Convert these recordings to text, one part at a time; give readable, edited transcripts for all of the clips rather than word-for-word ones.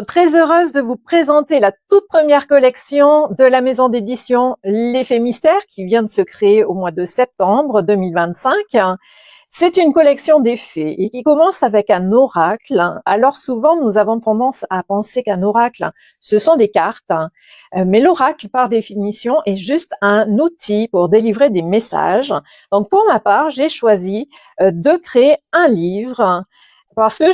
très heureuse de vous présenter la toute première collection de la maison d'édition L'Effet Mystère qui vient de se créer au mois de septembre 2025. C'est une collection d'effets et qui commence avec un oracle. Alors souvent, nous avons tendance à penser qu'un oracle, ce sont des cartes, mais l'oracle, par définition, est juste un outil pour délivrer des messages. Donc pour ma part, j'ai choisi de créer un livre parce que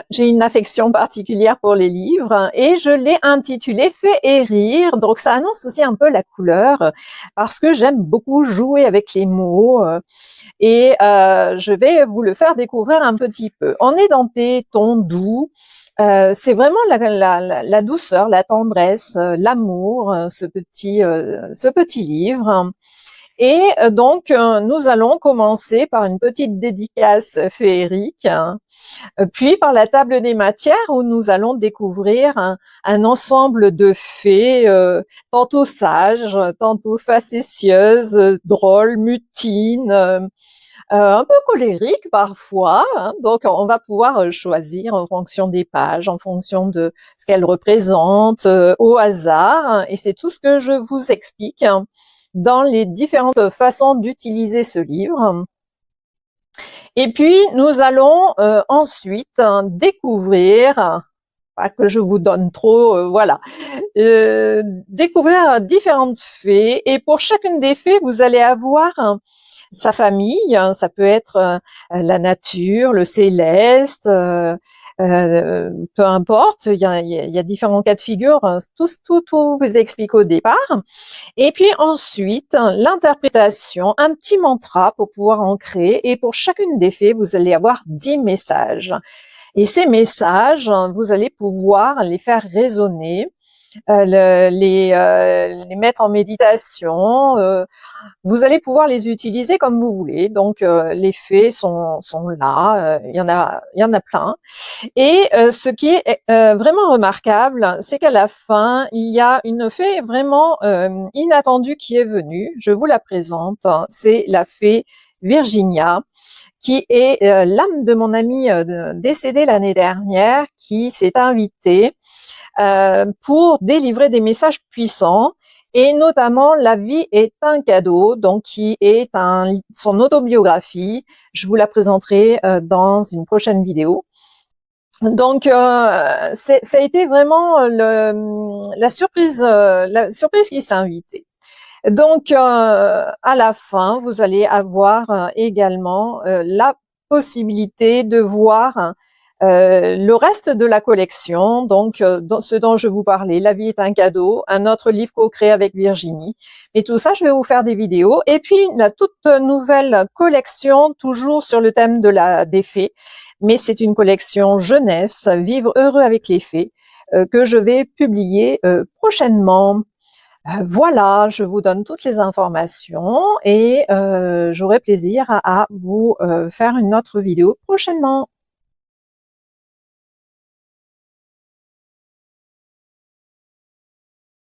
j'ai une affection particulière pour les livres et je l'ai intitulé Fait et rire. Donc ça annonce aussi un peu la couleur parce que j'aime beaucoup jouer avec les mots et je vais vous le faire découvrir un petit peu. On est dans des tons doux. C'est vraiment la douceur, la tendresse, l'amour, ce petit livre. Et donc, nous allons commencer par une petite dédicace féerique, puis par la table des matières où nous allons découvrir un ensemble de fées, tantôt sages, tantôt facétieuses, drôles, mutines, un peu colériques parfois. Donc, on va pouvoir choisir en fonction des pages, en fonction de ce qu'elles représentent, au hasard. Et c'est tout ce que je vous explique dans les différentes façons d'utiliser ce livre. Et puis, nous allons ensuite découvrir, pas que je vous donne trop, voilà, découvrir différentes fées. Et pour chacune des fées, vous allez avoir sa famille. Ça peut être la nature, le céleste, peu importe. Il y a différents cas de figure. Tout vous explique au départ. Et puis ensuite, l'interprétation, un petit mantra pour pouvoir en créer. Et pour chacune des fées, vous allez avoir 10 messages. Et ces messages, vous allez pouvoir les faire résonner, les mettre en méditation. Vous allez pouvoir les utiliser comme vous voulez. Donc, les fées sont là. Il y en a plein. Et ce qui est vraiment remarquable, c'est qu'à la fin, il y a une fée vraiment inattendue qui est venue. Je vous la présente. C'est la fée Virginia, qui est l'âme de mon amie décédée l'année dernière, qui s'est invitée pour délivrer des messages puissants. Et notamment, La vie est un cadeau, donc qui est son autobiographie. Je vous la présenterai dans une prochaine vidéo. Donc, ça a été vraiment la surprise qui s'est invitée. Donc, à la fin, vous allez avoir également la possibilité de voir le reste de la collection, donc ce dont je vous parlais, La vie est un cadeau, un autre livre co-créé avec Virginie. Et tout ça, je vais vous faire des vidéos. Et puis, la toute nouvelle collection, toujours sur le thème des fées, mais c'est une collection jeunesse, Vivre heureux avec les fées, que je vais publier prochainement. Voilà, je vous donne toutes les informations et j'aurai plaisir à vous faire une autre vidéo prochainement.